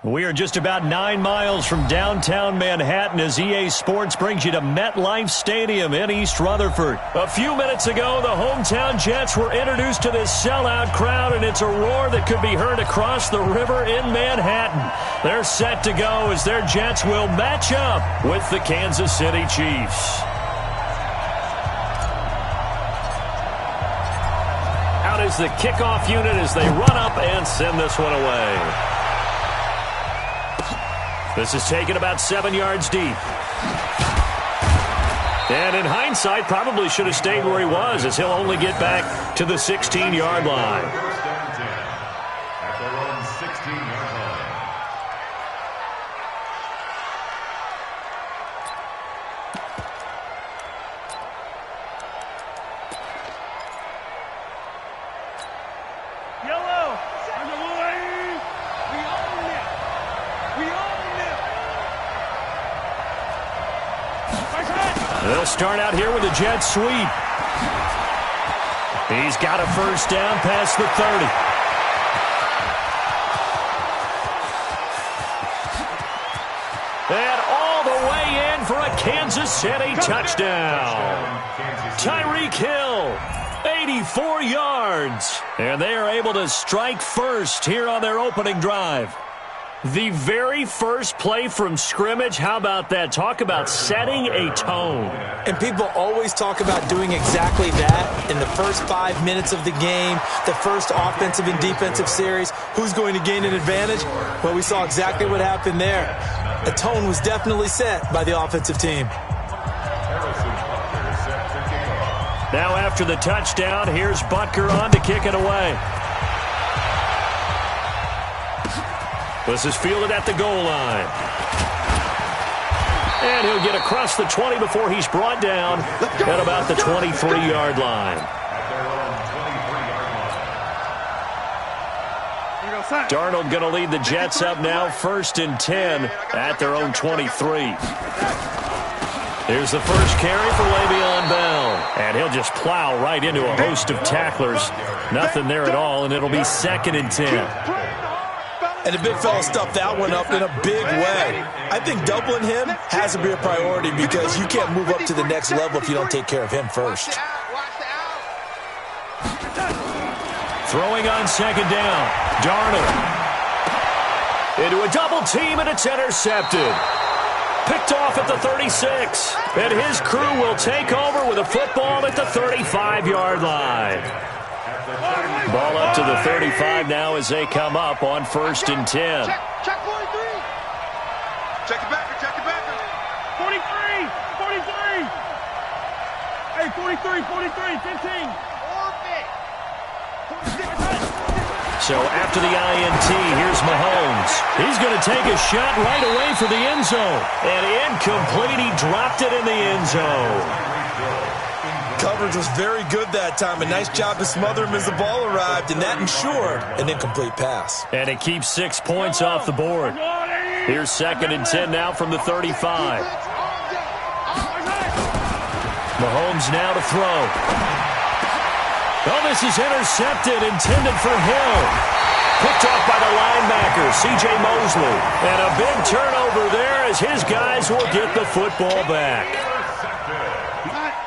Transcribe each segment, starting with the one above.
We are just about 9 miles from downtown Manhattan as EA Sports brings you to MetLife Stadium in East Rutherford. A few minutes ago, the hometown Jets were introduced to this sellout crowd, and it's a roar that could be heard across the river in Manhattan. They're set to go as their Jets will match up with the Kansas City Chiefs. Out is the kickoff unit as they run up and send this one away. This is taken about 7 yards deep. And in hindsight, probably should have stayed where he was, as he'll only get back to the 16-yard line. First down and 10 at their own 16-yard line. Yellow. We own it. We own it. They'll start out here with a jet sweep. He's got a first down past the 30. And all the way in for a Kansas City touchdown. Tyreek Hill, 84 yards. And they are able to strike first here on their opening drive. The very first play from scrimmage, how about that? Talk about setting a tone. And people always talk about doing exactly that in the first 5 minutes of the game, the first offensive and defensive series. Who's going to gain an advantage? Well, we saw exactly what happened there. The tone was definitely set by the offensive team. Now after the touchdown, here's Butker on to kick it away. This is fielded at the goal line. And he'll get across the 20 before he's brought down at about the 23-yard line. Darnold going to lead the Jets up now, 1st and 10 at their own 23. Here's the first carry for Le'Veon Bell. And he'll just plow right into a host of tacklers. Nothing there at all, and it'll be 2nd and 10. And the big fella stuffed that one up in a big way. I think doubling him has to be a priority because you can't move up to the next level if you don't take care of him first. Throwing on 2nd down. Darnold. Into a double team, and it's intercepted. Picked off at the 36. And his crew will take over with a football at the 35-yard line. Ball up to the 35 now as they come up on 1st and 10. Check 43. Check it back. 43. Hey, 43, 15. So after the INT, here's Mahomes. He's going to take a shot right away for the end zone. And incomplete. He dropped it in the end zone. Coverage was very good that time. A nice job to smother him as the ball arrived, and that ensured an incomplete pass. And it keeps 6 points off the board. Here's 2nd and 10 now from the 35. Mahomes now to throw. Oh, this is intercepted, intended for Hill. Picked off by the linebacker, C.J. Mosley. And a big turnover there as his guys will get the football back.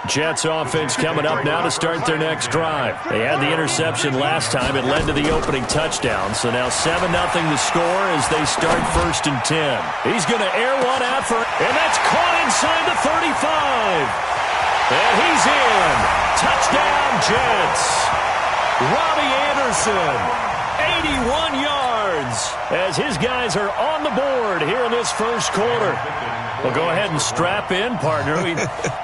Jets offense coming up now to start their next drive. They had the interception last time. It led to the opening touchdown. So now 7-0 the score as they start 1st and 10. He's going to air one out for, and that's caught inside the 35. And he's in. Touchdown, Jets. Robbie Anderson, 81 yards as his guys are on the board here in this first quarter. Well, go ahead and strap in, partner.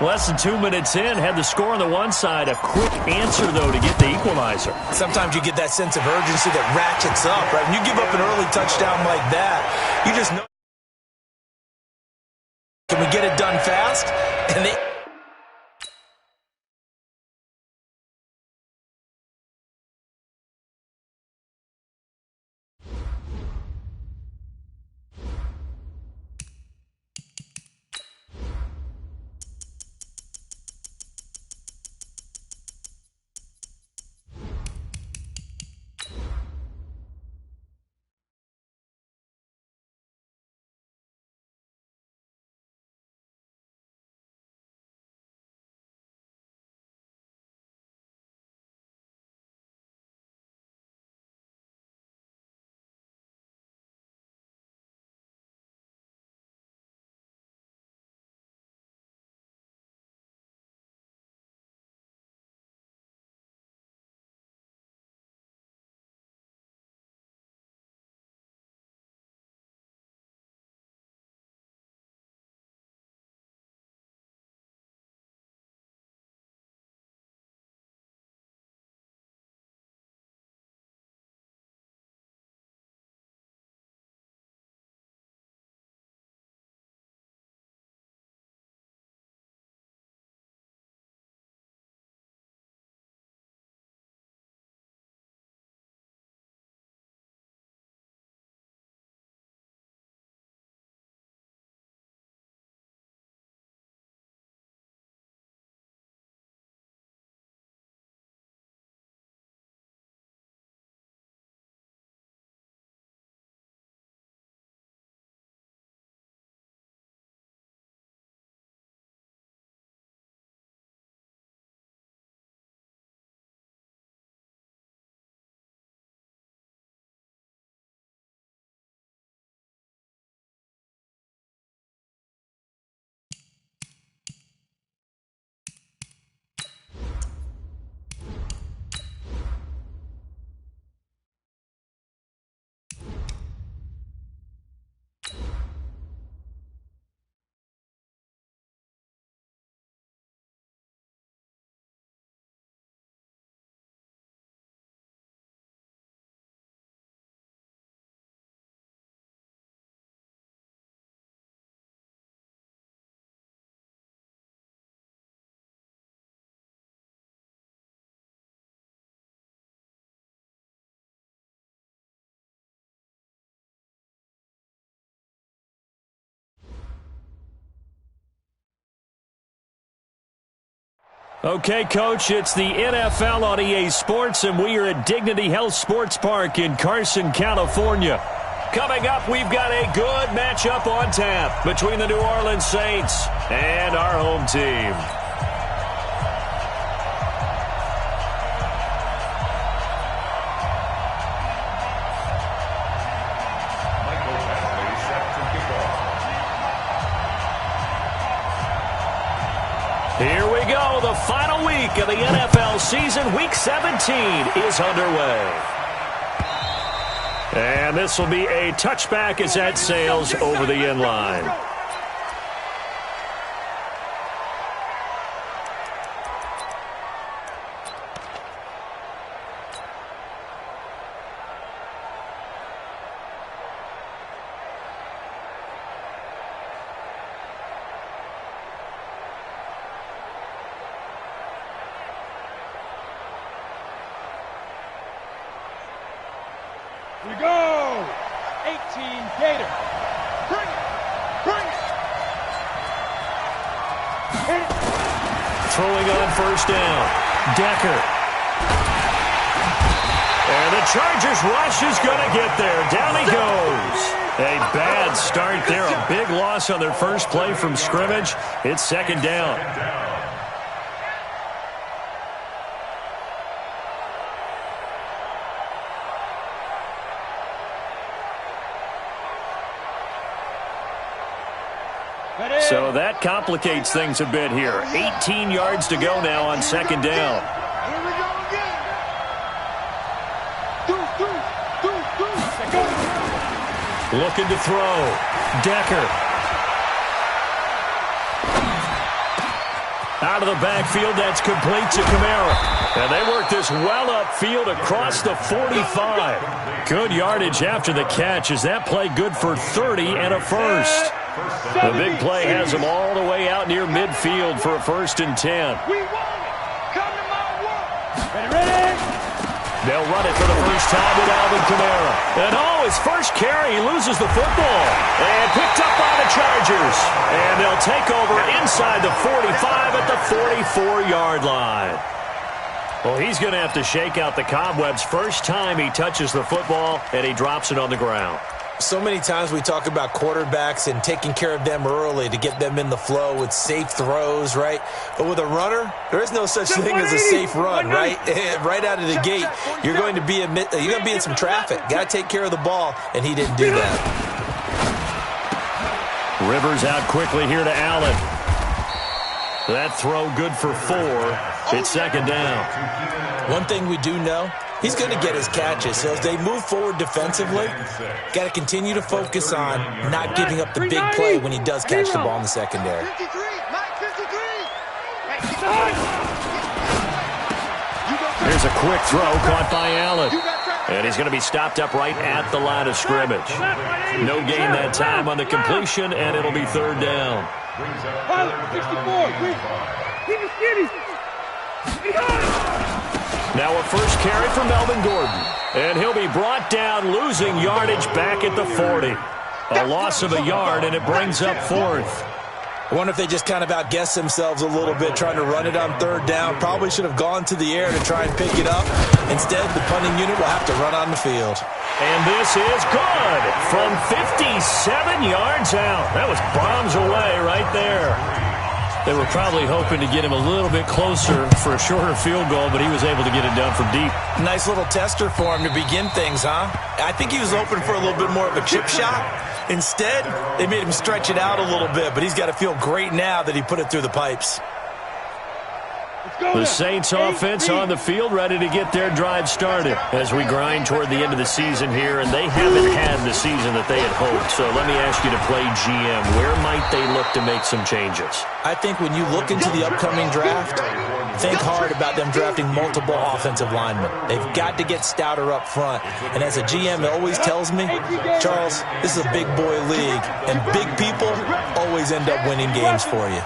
Less than 2 minutes in, had the score on the one side. A quick answer, though, to get the equalizer. Sometimes you get that sense of urgency that ratchets up, right? When you give up an early touchdown like that, you just know. Can we get it done fast? And they Okay, Coach, it's the NFL on EA Sports, and we are at Dignity Health Sports Park in Carson, California. Coming up, we've got a good matchup on tap between the New Orleans Saints and our home team. Here we go. The final week of the NFL season. Week 17 is underway. And this will be a touchback as that sails over the end line. We go! 18 Gator. Bring it! Bring it! Hit it! Throwing on first down. Decker. And the Chargers rush is going to get there. Down he goes. A bad start there. A big loss on their first play from scrimmage. It's second down. So that complicates things a bit here. 18 yards to go now on second down. Here we go again! Looking to throw. Decker. Out of the backfield, that's complete to Kamara. And they work this well upfield across the 45. Good yardage after the catch. Is that play good for 30 and a first? The big play has them all the way out near midfield for a 1st and 10. We won it! Come to my world! Ready? They'll run it for the first time with Alvin Kamara. And his first carry, he loses the football. And picked up by the Chargers. And they'll take over inside the 45 at the 44-yard line. Well, he's going to have to shake out the cobwebs first time he touches the football, and he drops it on the ground. So many times we talk about quarterbacks and taking care of them early to get them in the flow with safe throws, right? But with a runner, there is no such thing as a safe run, right? Right out of the gate, you're going to be in some traffic. Got to take care of the ball, and he didn't do that. Rivers out quickly here to Allen. That throw good for 4. It's second down. One thing we do know, he's going to get his catches. So as they move forward defensively, got to continue to focus on not giving up the big play when he does catch the ball in the secondary. 53! Mike, 53! Here's a quick throw caught by Allen. And he's going to be stopped up right at the line of scrimmage. No gain that time on the completion, and it'll be third down. 64! Keep it skinny! Now a first carry for Melvin Gordon. And he'll be brought down, losing yardage back at the 40. A loss of a yard, and it brings up 4th. I wonder if they just kind of outguessed themselves a little bit trying to run it on third down. Probably should have gone to the air to try and pick it up. Instead, the punting unit will have to run on the field. And this is good from 57 yards out. That was bombs away right there. They were probably hoping to get him a little bit closer for a shorter field goal, but he was able to get it done from deep. Nice little tester for him to begin things, huh? I think he was hoping for a little bit more of a chip shot. Instead, they made him stretch it out a little bit, but he's got to feel great now that he put it through the pipes. The Saints offense on the field, ready to get their drive started as we grind toward the end of the season here, and they haven't had the season that they had hoped. So let me ask you to play GM. Where might they look to make some changes? I think when you look into the upcoming draft, think hard about them drafting multiple offensive linemen. They've got to get stouter up front. And as a GM, it always tells me, Charles, this is a big boy league, and big people always end up winning games for you.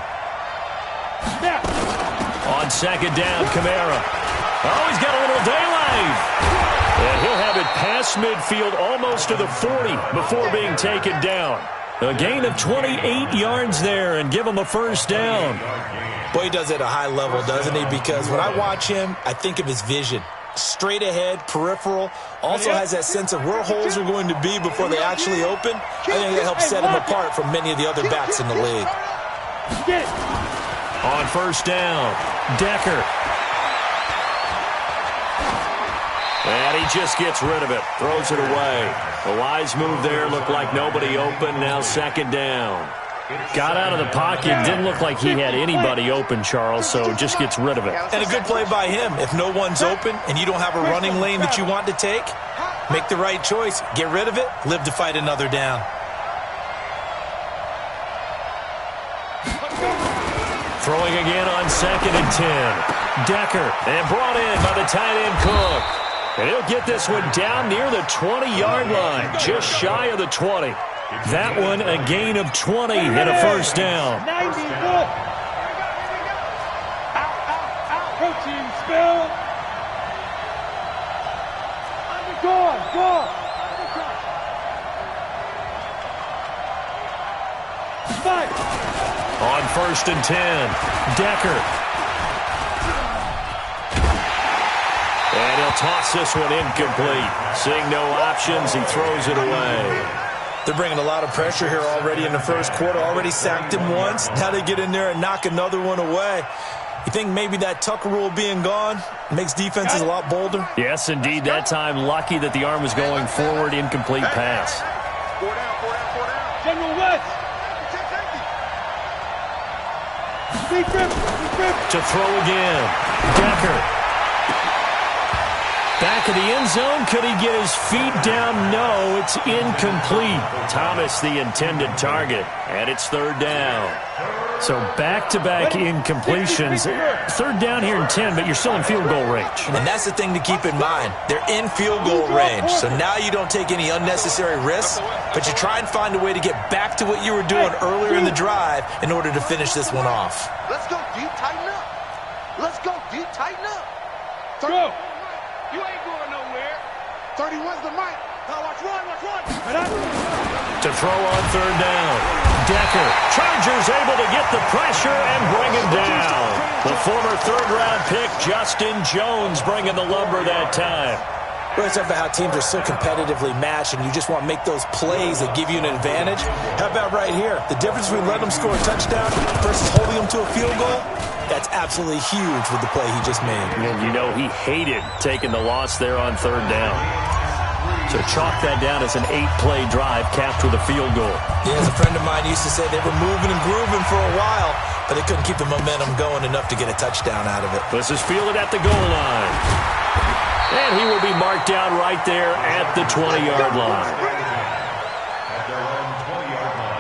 On second down, Kamara. Oh, he's got a little daylight. And he'll have it past midfield almost to the 40 before being taken down. A gain of 28 yards there and give him a first down. Boy, he does it at a high level, doesn't he? Because when I watch him, I think of his vision. Straight ahead, peripheral, also has that sense of where holes are going to be before they actually open. I think that helps set him apart from many of the other backs in the league. On first down, Decker. And he just gets rid of it, throws it away. A wise move there, looked like nobody open, now second down. Got out of the pocket, didn't look like he had anybody open, Charles, so just gets rid of it. And a good play by him. If no one's open and you don't have a running lane that you want to take, make the right choice. Get rid of it, live to fight another down. Throwing again on 2nd and 10. Decker, and brought in by the tight end Cook. And he'll get this one down near the 20-yard line, just shy of the 20. That one a gain of 20 and a first down. 90, good. Out. Protein spill. Go. Fight. On 1st and 10, Decker. And he'll toss this one incomplete. Seeing no options, he throws it away. They're bringing a lot of pressure here already in the first quarter. Already sacked him once. Now they get in there and knock another one away. You think maybe that Tucker rule being gone makes defenses a lot bolder? Yes, indeed. That time, lucky that the arm was going forward. Incomplete pass. 4 down. General West. To throw again. Decker. Back of the end zone. Could he get his feet down? No, it's incomplete. Thomas, the intended target, and it's 3rd down. So back-to-back incompletions. 3rd down here in 10, but you're still in field goal range. And that's the thing to keep in mind. They're in field goal range. So now you don't take any unnecessary risks, but you try and find a way to get back to what you were doing earlier in the drive in order to finish this one off. Let's go deep, tighten up. Let's go deep, tighten up. Go. You ain't going nowhere. 31's the mic. Now watch run. To throw on 3rd down. Decker. Chargers able to get the pressure and bring him down. The former 3rd-round pick, Justin Jones, bringing the lumber that time. Well, it's about how teams are so competitively matched, and you just want to make those plays that give you an advantage. How about right here? The difference between letting them score a touchdown versus holding them to a field goal, that's absolutely huge with the play he just made. And you know he hated taking the loss there on 3rd down. So chalk that down as an 8-play drive capped with a field goal. Yeah, as a friend of mine used to say, they were moving and grooving for a while, but they couldn't keep the momentum going enough to get a touchdown out of it. This is fielded at the goal line. And he will be marked down right there at the 20-yard line. At their own 20-yard line.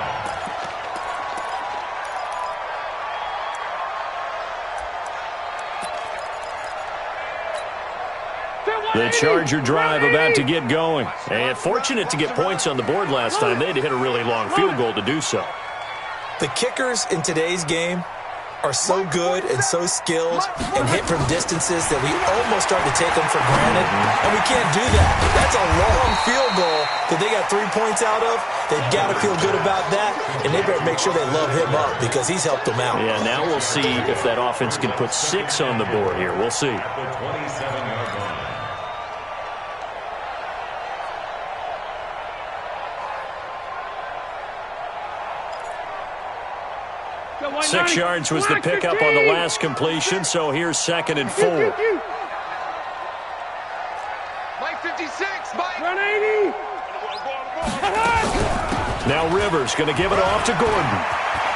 The Charger drive about to get going. And fortunate to get points on the board last time. They had to hit a really long field goal to do so. The kickers in today's game are so good and so skilled and hit from distances that we almost start to take them for granted, and we can't do that. That's a long field goal that they got 3 points out of. They've got to feel good about that, and they better make sure they love him up because he's helped them out. Yeah, now we'll see if that offense can put 6 on the board here. We'll see. At the 27-yard line. 6 yards was the pickup on the last completion, so here's 2nd and 4. Mike 56, Mike. Run 80. Now Rivers going to give it off to Gordon.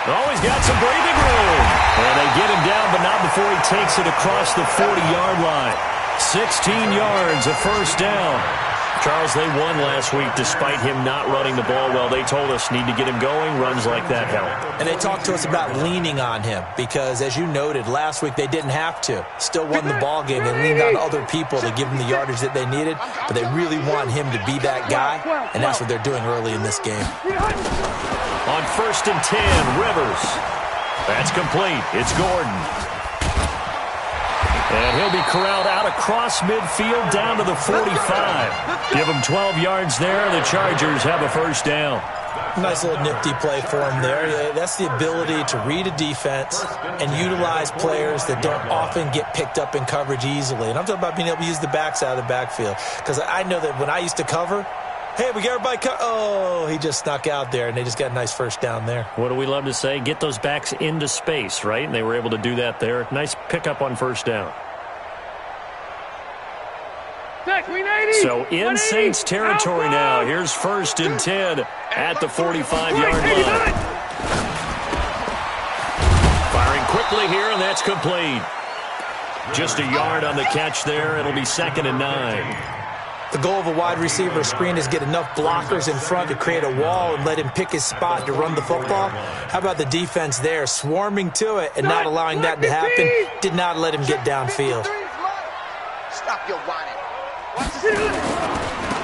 Oh, he's got some breathing room. And they get him down, but not before he takes it across the 40-yard line. 16 yards, a first down. Charles, they won last week despite him not running the ball well. They told us need to get him going. Runs like that help. And they talked to us about leaning on him because, as you noted, last week they didn't have to. Still won the ball game. They leaned on other people to give them the yardage that they needed, but they really want him to be that guy, and that's what they're doing early in this game. On 1st and 10, Rivers. That's complete. It's Gordon. And he'll be corralled out across midfield down to the 45. Give him 12 yards there. The Chargers have a first down. Nice little nifty play for him there. That's the ability to read a defense and utilize players that don't often get picked up in coverage easily. And I'm talking about being able to use the backs out of the backfield. Because I know that when I used to cover, hey, we got everybody oh, he just snuck out there, and they just got a nice first down there. What do we love to say? Get those backs into space, right? And they were able to do that there. Nice pickup on first down. So in Saints territory now. Here's 1st and 10 at the 45-yard line. Firing quickly here, and that's complete. Just a yard on the catch there. It'll be 2nd and 9. The goal of a wide receiver screen is get enough blockers in front to create a wall and let him pick his spot to run the football. How about the defense there, swarming to it and not allowing that to happen? Did not let him get downfield. Stop your whining.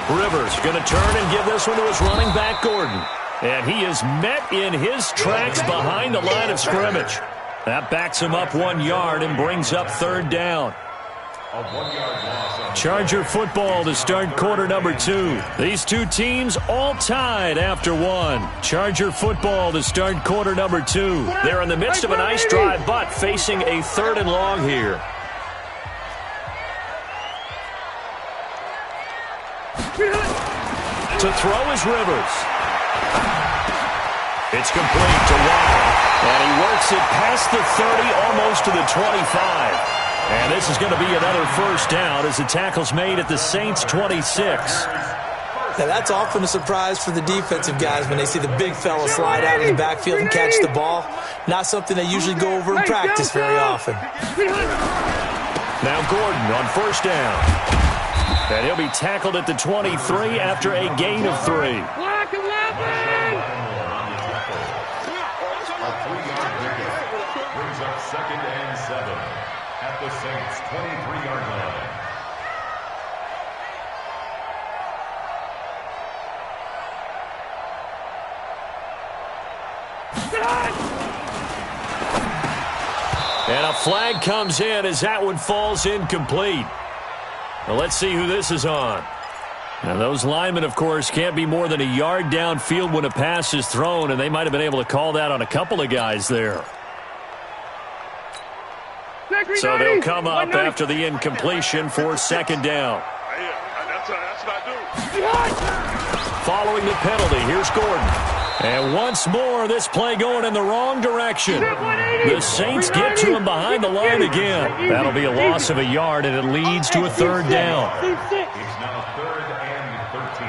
Rivers going to turn and give this one to his running back, Gordon. And he is met in his tracks behind the line of scrimmage. That backs him up 1 yard and brings up 3rd down. Charger football to start quarter number 2. These two teams all tied after 1. Charger football to start quarter number 2. They're in the midst of a nice drive, but facing a 3rd and long here. To throw is Rivers. It's complete to Waddle. And he works it past the 30, almost to the 25. And this is going to be another first down as the tackle's made at the Saints' 26. Now, that's often a surprise for the defensive guys when they see the big fella slide out in the backfield and catch the ball. Not something they usually go over in practice very often. Now Gordon on first down. And he'll be tackled at the 23 after a gain of 3. A 3-yard pickup brings up 2nd and 7 at the Saints' 23-yard line. And a flag comes in as that one falls incomplete. Well, let's see who this is on. Now, those linemen, of course, can't be more than a yard downfield when a pass is thrown, and they might have been able to call that on a couple of guys there. So they'll come up after the incompletion for 2nd down. Following the penalty, here's Gordon. And once more, this play going in the wrong direction. The Saints get to him behind the line again. That'll be a loss of a yard, and it leads to a 3rd down. It's now 3rd and 13.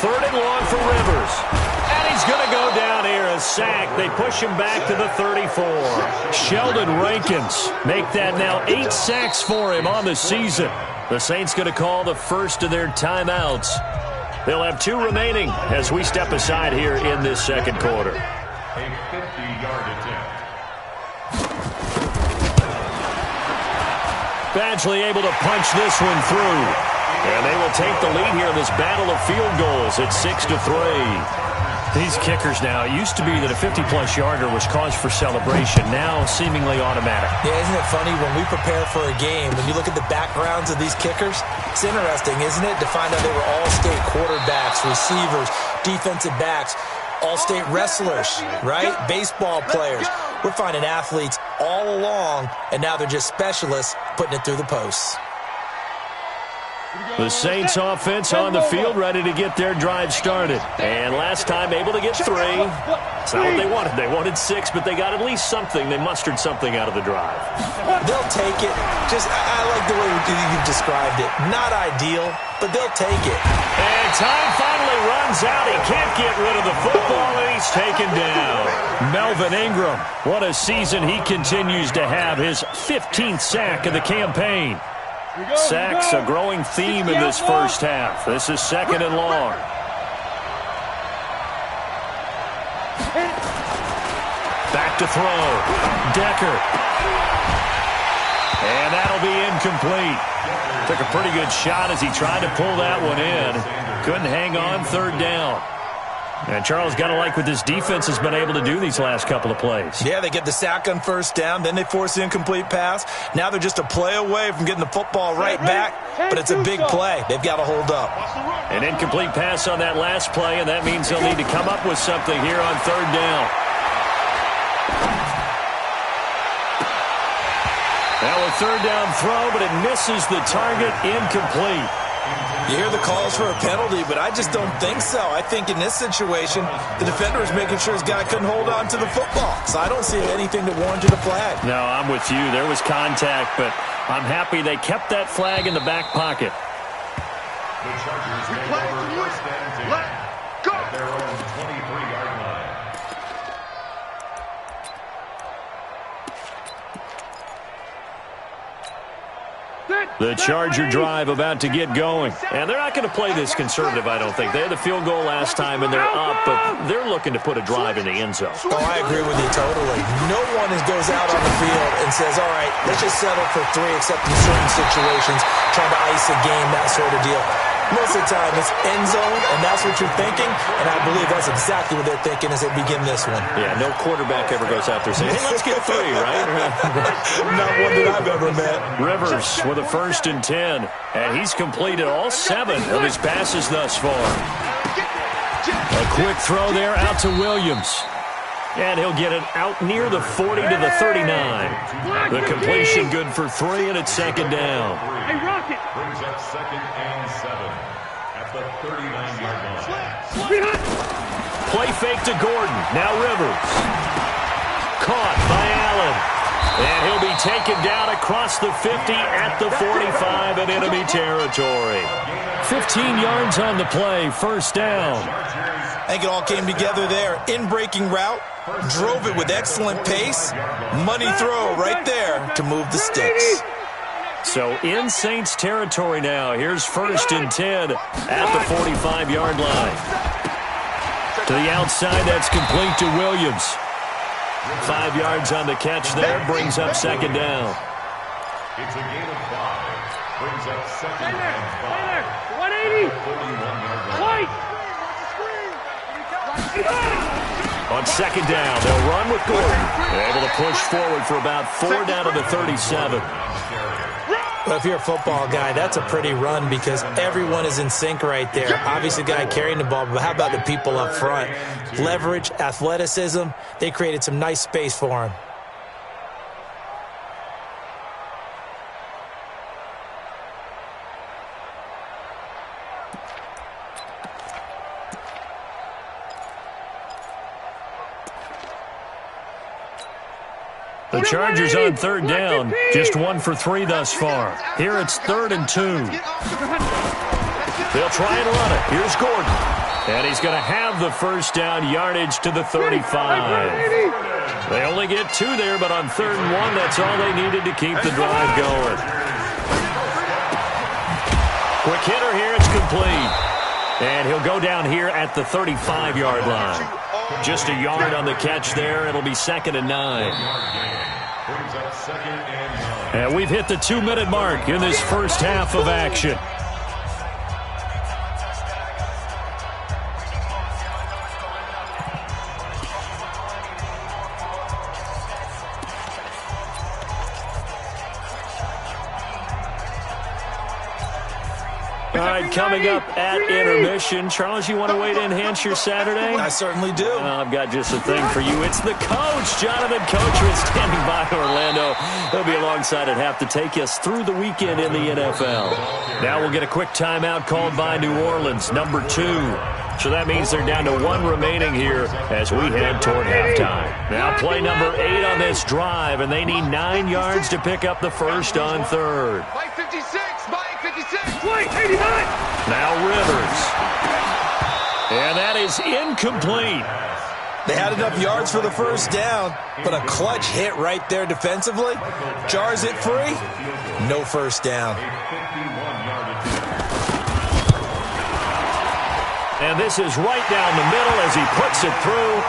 3rd and long for Rivers. And he's going to go down here, a sack. They push him back to the 34. Sheldon Rankins make that now 8 sacks for him on the season. The Saints going to call the first of their timeouts. They'll have 2 remaining as we step aside here in this 2nd quarter. A 50-yard attempt. Badgley able to punch this one through. And they will take the lead here in this battle of field goals at 6-3. These kickers now, it used to be that a 50-plus yarder was cause for celebration, now seemingly automatic. Yeah, isn't it funny when we prepare for a game, when you look at the backgrounds of these kickers, it's interesting, isn't it, to find out they were all-state quarterbacks, receivers, defensive backs, all-state wrestlers, right? Baseball players. We're finding athletes all along, and now they're just specialists putting it through the posts. The Saints offense on the field, ready to get their drive started. And last time able to get 3. It's not what they wanted. They wanted 6, but they got at least something. They mustered something out of the drive. They'll take it. I like the way you described it. Not ideal, but they'll take it. And time finally runs out. He can't get rid of the football, and he's taken down. Melvin Ingram, what a season he continues to have. His 15th sack of the campaign. Sacks, a growing theme in this first half. This is 2nd and long. Back to throw. Decker. And that'll be incomplete. Took a pretty good shot as he tried to pull that one in. Couldn't hang on 3rd down. And Charles, got to like what this defense has been able to do these last couple of plays. Yeah, they get the sack on first down, then they force the incomplete pass. Now they're just a play away from getting the football right back, but it's a big play. They've got to hold up. An incomplete pass on that last play, and that means they'll need to come up with something here on third down. Now a third down throw, but it misses the target, incomplete. You hear the calls for a penalty, but I just don't think so. I think in this situation, the defender is making sure his guy couldn't hold on to the football. So I don't see anything that warranted a flag. No, I'm with you. There was contact, but I'm happy they kept that flag in the back pocket. The Chargers take over first and 10 at their own 23-yard line. The Charger drive about to get going. And they're not going to play this conservative, I don't think. They had the field goal last time, and they're up, but they're looking to put a drive in the end zone. Oh, I agree with you totally. No one goes out on the field and says, all right, let's just settle for 3, except in certain situations, trying to ice a game, that sort of deal. Most of the time, it's end zone, and that's what you're thinking, and I believe that's exactly what they're thinking as they begin this one. Yeah, no quarterback ever goes out there saying, hey, let's get 3, right? Not one that I've ever met. Rivers with a 1st and 10, and he's completed all 7 of his passes thus far. A quick throw there out to Williams. And he'll get it out near the 40 to the 39. The completion good for 3, and it's 2nd down. Hey, Rocket. Brings up 2nd and 7 at the 39-yard line. Play fake to Gordon. Now Rivers. Caught by Allen. And he'll be taken down across the 50 at the 45 in enemy territory. 15 yards on the play, 1st down. I think it all came together there. In-breaking route, drove it with excellent pace. Money throw right there to move the sticks. So in Saints territory now. Here's 1st and 10 at the 45-yard line. To the outside, that's complete to Williams. 5 yards on the catch there, brings up 2nd down. It's a gain of 5. Brings up 2nd and 5. 180. 41-yard line. On 2nd down, they'll run with Gordon. They're able to push forward for about 4 down to the 37. Well, if you're a football guy, that's a pretty run because everyone is in sync right there. Obviously, the guy carrying the ball, but how about the people up front? Leverage, athleticism, they created some nice space for him. The Chargers on 3rd down, just 1 for 3 thus far. Here it's 3rd and 2. They'll try and run it. Here's Gordon. And he's going to have the 1st down yardage to the 35. They only get 2 there, but on 3rd and 1, that's all they needed to keep the drive going. Quick hitter here, it's complete. And he'll go down here at the 35-yard line. Just a yard on the catch there. It'll be 2nd and 9. And we've hit the 2-minute mark in this first half of action. All right, coming up at intermission. Charles, you want a way to enhance your Saturday? I certainly do. I've got just a thing for you. It's the coach, Jonathan Coachman, standing by Orlando. He'll be alongside at half to take us through the weekend in the NFL. Now we'll get a quick timeout called by New Orleans, number 2. So that means they're down to 1 remaining here as we head toward halftime. Now play number 8 on this drive, and they need 9 yards to pick up the first on 3rd. Play 56. Play 56. Play 89. Now Rivers. And that is incomplete. They had enough yards for the 1st down, but a clutch hit right there defensively. Jars it free. No 1st down. And this is right down the middle as he puts it through.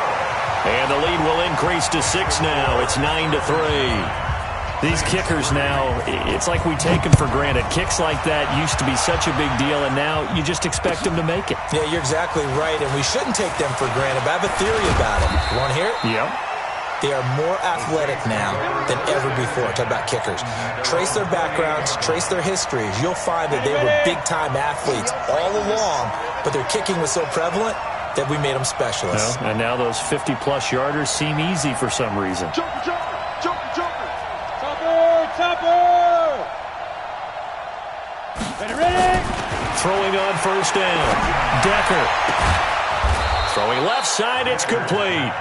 And the lead will increase to 6 now. It's 9-3. These kickers now, it's like we take them for granted. Kicks like that used to be such a big deal, and now you just expect them to make it. Yeah, you're exactly right, and we shouldn't take them for granted, but I have a theory about it. You want to hear it? Yep. They are more athletic now than ever before. Talk about kickers. Trace their backgrounds, trace their histories. You'll find that they were big-time athletes all along, but their kicking was so prevalent that we made them specialists. Well, and now those 50-plus yarders seem easy for some reason. Ready? Throwing on first down. Decker. Throwing left side, it's complete.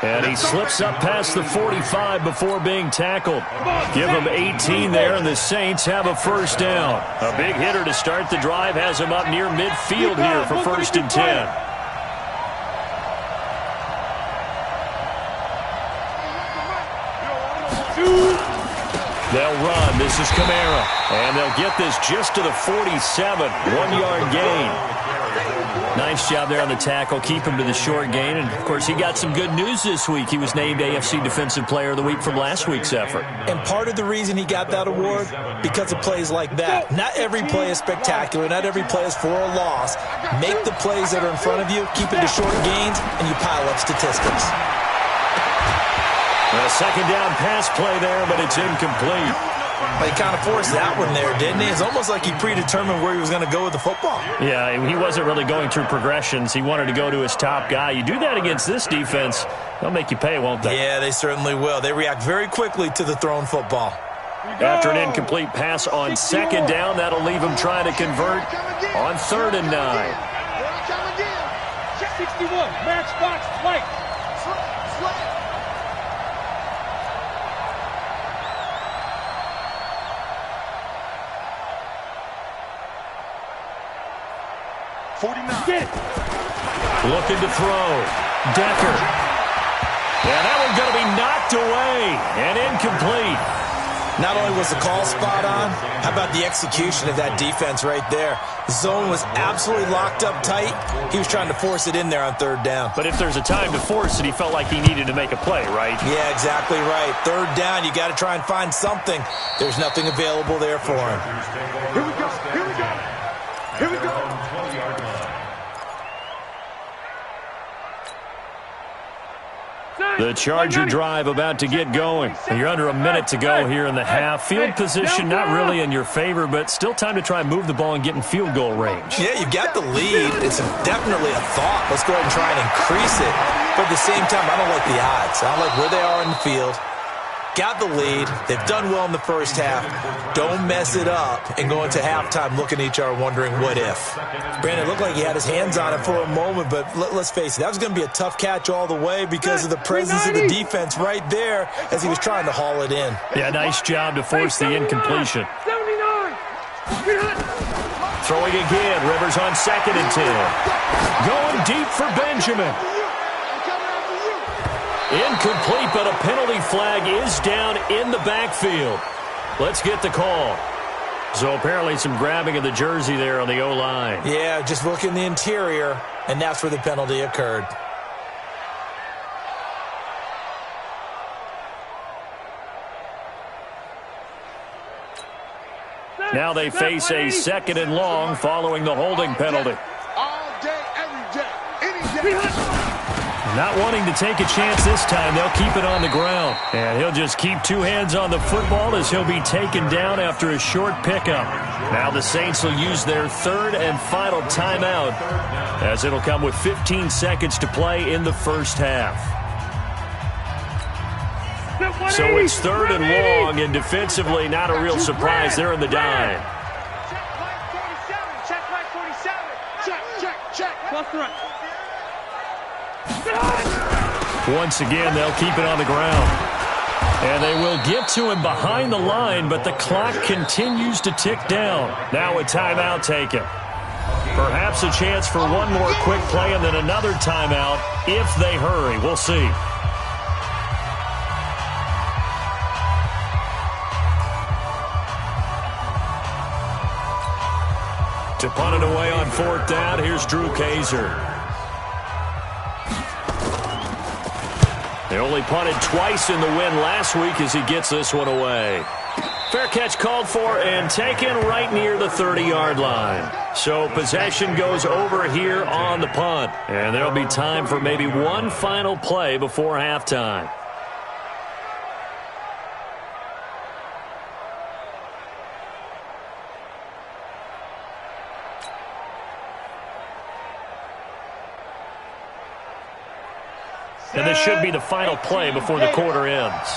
And he slips up past the 45 before being tackled. Give him 18 there, and the Saints have a first down. A big hitter to start the drive has him up near midfield here for first and 10. They'll run. This is Kamara. And they'll get this just to the 47. 1-yard gain. Nice job there on the tackle. Keep him to the short gain. And, of course, he got some good news this week. He was named AFC Defensive Player of the Week from last week's effort. And part of the reason he got that award, because of plays like that. Not every play is spectacular. Not every play is for a loss. Make the plays that are in front of you, keep it to short gains, and you pile up statistics. A second down pass play there, but it's incomplete. But he kind of forced that one there, didn't he? It's almost like he predetermined where he was going to go with the football. Yeah, he wasn't really going through progressions. He wanted to go to his top guy. You do that against this defense, they'll make you pay, won't they? Yeah, they certainly will. They react very quickly to the thrown football. After an incomplete pass on second down, that'll leave him trying to convert on 3rd and 9. 61, matchbox, flight. Looking to throw. Decker. Yeah, that one's going to be knocked away and incomplete. Not only was the call spot on, how about the execution of that defense right there? The zone was absolutely locked up tight. He was trying to force it in there on 3rd down. But if there's a time to force it, he felt like he needed to make a play, right? Yeah, exactly right. 3rd down, you got to try and find something. There's nothing available there for him. Here we go. Here we go. Here we go. The Charger drive about to get going. You're under a minute to go here in the half. Field position not really in your favor, but still time to try and move the ball and get in field goal range. Yeah, you've got the lead. It's definitely a thought. Let's go ahead and try and increase it. But at the same time, I don't like the odds. I don't like where they are in the field. Got the lead. They've done well in the first half. Don't mess it up and go into halftime looking at each other wondering what if. Brandon, it looked like he had his hands on it for a moment, but let's face it, that was going to be a tough catch all the way because of the presence of the defense right there as he was trying to haul it in. Yeah, nice job to force the incompletion. 79. Throwing again. Rivers on 2nd and 10. Going deep for Benjamin. Incomplete, but a penalty flag is down in the backfield. Let's get the call. So apparently some grabbing of the jersey there on the O-line. Yeah, just look in the interior, and that's where the penalty occurred. Now they face a 2nd and long following the holding penalty. All day, every day, any day. Not wanting to take a chance this time, they'll keep it on the ground. And he'll just keep 2 hands on the football as he'll be taken down after a short pickup. Now the Saints will use their 3rd and final timeout as it'll come with 15 seconds to play in the first half. So it's 3rd and long, and defensively not a real surprise. They're in the dime. Check right 47. Check. Left right. Once again, they'll keep it on the ground. And they will get to him behind the line, but the clock continues to tick down. Now a timeout taken. Perhaps a chance for one more quick play and then another timeout if they hurry. We'll see. To punt it away on 4th down, here's Drew Kaiser. They only punted twice in the win last week as he gets this one away. Fair catch called for and taken right near the 30-yard line. So possession goes over here on the punt. And there'll be time for maybe one final play before halftime. And this should be the final play before the quarter ends.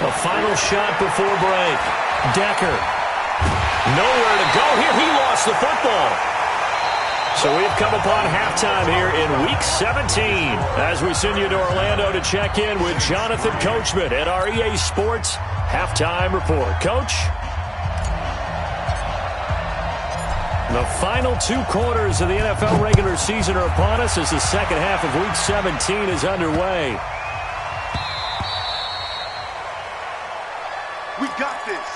A final shot before break. Decker. Nowhere to go here. He lost the football. So we've come upon halftime here in Week 17 as we send you to Orlando to check in with Jonathan Coachman at our EA Sports Halftime Report. Coach? The final 2 quarters of the NFL regular season are upon us as the second half of Week 17 is underway. We got this.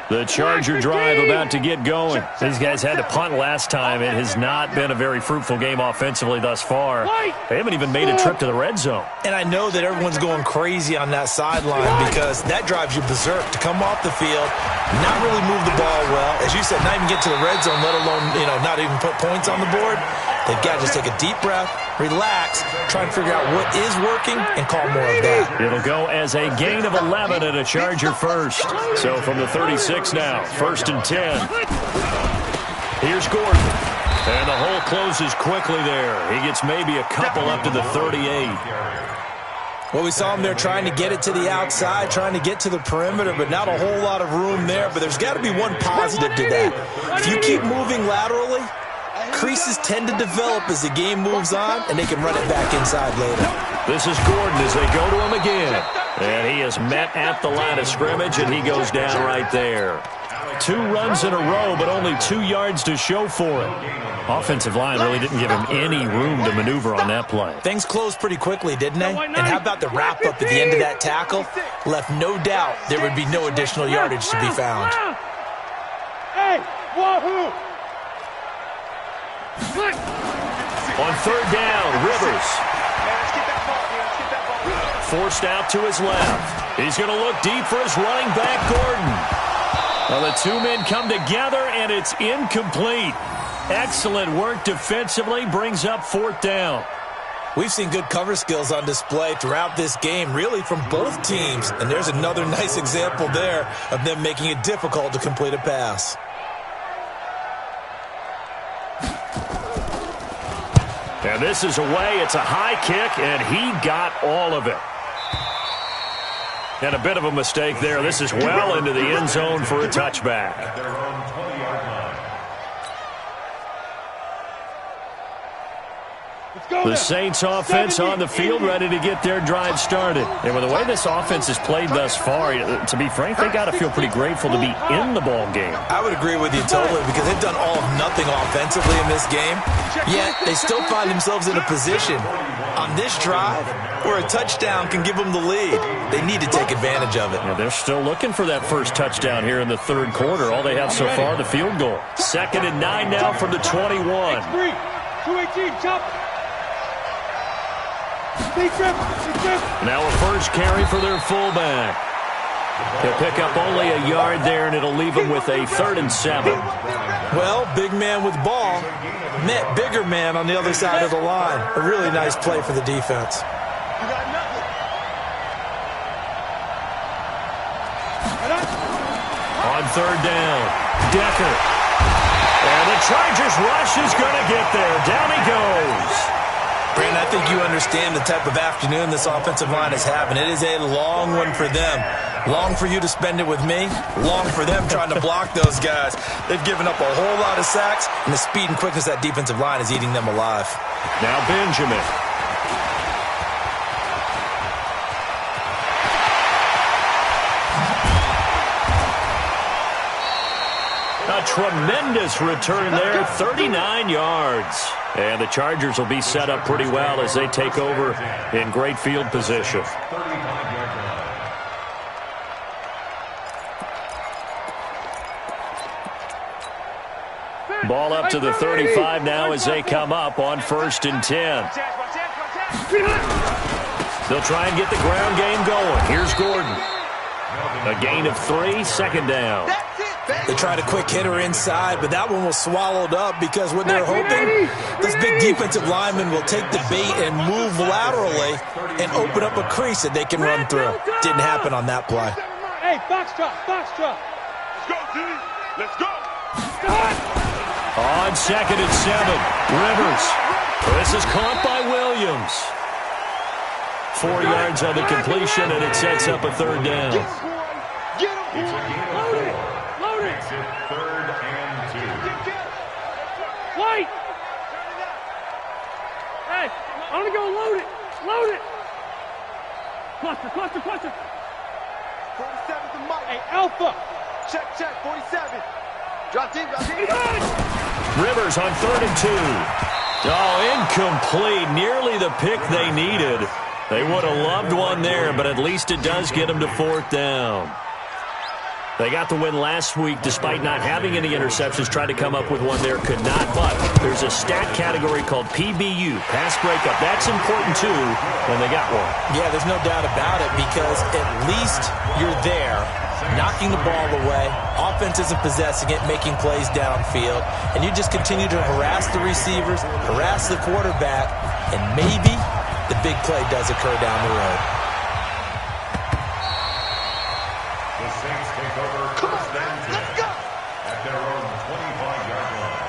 The Charger drive about to get going. These guys had to punt last time. It has not been a very fruitful game offensively thus far. They haven't even made a trip to the red zone. And I know that everyone's going crazy on that sideline because that drives you berserk to come off the field, not really move the ball well. As you said, not even get to the red zone, let alone, not even put points on the board. They've got to just take a deep breath, relax, try and figure out what is working, and call more of that. It'll go as a gain of 11 and a Charger first. So from the 36 now, 1st and 10. Here's Gordon. And the hole closes quickly there. He gets maybe a couple up to the 38. Well, we saw him there trying to get it to the outside, trying to get to the perimeter, but not a whole lot of room there. But there's got to be one positive to that. If you keep moving laterally, creases tend to develop as the game moves on, and they can run it back inside later. This is Gordon as they go to him again. And he is met at the line of scrimmage, and he goes down right there. 2 runs in a row, but only 2 yards to show for it. Offensive line really didn't give him any room to maneuver on that play. Things closed pretty quickly, didn't they? And how about the wrap-up at the end of that tackle? Left no doubt there would be no additional yardage to be found. Hey, wahoo! On 3rd down, Rivers. Forced out to his left. He's going to look deep for his running back, Gordon. Well, the 2 men come together, and it's incomplete. Excellent work defensively, brings up 4th down. We've seen good cover skills on display throughout this game, really from both teams. And there's another nice example there of them making it difficult to complete a pass. And this is away. It's a high kick, and he got all of it. And a bit of a mistake there. This is well into the end zone for a touchback. The Saints offense on the field ready to get their drive started. And with the way this offense has played thus far, to be frank, they got to feel pretty grateful to be in the ball game. I would agree with you totally because they've done all of nothing offensively in this game, yet they still find themselves in a position on this drive where a touchdown can give them the lead. They need to take advantage of it. Yeah, they're still looking for that first touchdown here in the 3rd quarter. All they have so far, the field goal. 2nd and 9 now from the 21. 218, chop. Now a first carry for their fullback. He'll pick up only a yard there, and it'll leave him with a 3rd and 7. Well, big man with ball met bigger man on the other side of the line. A really nice play for the defense. On 3rd down, Decker. And the Chargers rush is going to get there. Down he goes. Brandon, I think you understand the type of afternoon this offensive line is having. It is a long one for them. Long for you to spend it with me. Long for them trying to block those guys. They've given up a whole lot of sacks, and the speed and quickness of that defensive line is eating them alive. Now Benjamin. A tremendous return there, 39 yards. And the Chargers will be set up pretty well as they take over in great field position. Ball up to the 35 now as they come up on 1st and 10. They'll try and get the ground game going. Here's Gordon. A gain of 3, 2nd down. They tried a quick hitter inside, but that one was swallowed up because what they're hoping, this big defensive lineman will take the bait and move laterally and open up a crease that they can run through. Didn't happen on that play. Hey, box drop. Let's go, D. Let's go. On 2nd and 7, Rivers. This is caught by Williams. 4 yards on the completion, and it sets up a 3rd down. It's a gain of 4. Makes it 3rd and 2. White. Hey, I'm going to go load it. Cluster. 47 to Mike. Hey, Alpha. Check, 47. Drop deep. Rivers on 3rd and 2. Oh, incomplete. Nearly the pick they needed. They would have loved one there, but at least it does get them to 4th down. They got the win last week despite not having any interceptions. Tried to come up with one there, could not. But there's a stat category called PBU, pass breakup. That's important, too, when they got one. Yeah, there's no doubt about it because at least you're there, knocking the ball away. Offense isn't possessing it, making plays downfield. And you just continue to harass the receivers, harass the quarterback, and maybe the big play does occur down the road. The Saints take over 1st and 10 at their own 25-yard line.